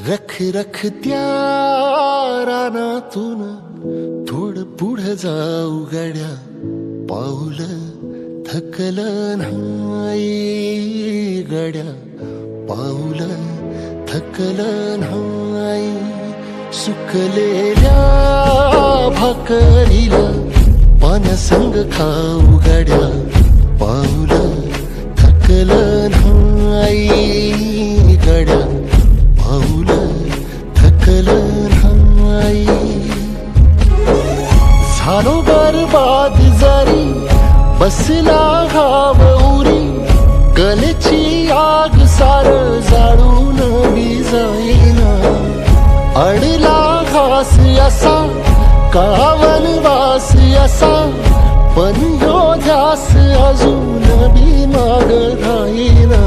रख रख त्या रानातून थोडं पुढं जाऊ गड्या, पाऊल थकलं नाही गड्या, पाऊल थकलं नाही. सुकलेल्या भाकरीला पाण्यासंग खाऊ गड्या, पाऊल थकलं नाही गड्या, पाऊल थकलं नाही. झालो बरबाद जरी बसला घाव उरी, कलेची आग सार जाळून बी जाईना. अडला घास असा कावन वास असा, पण यो ध्यास अजून बी माग राहीना.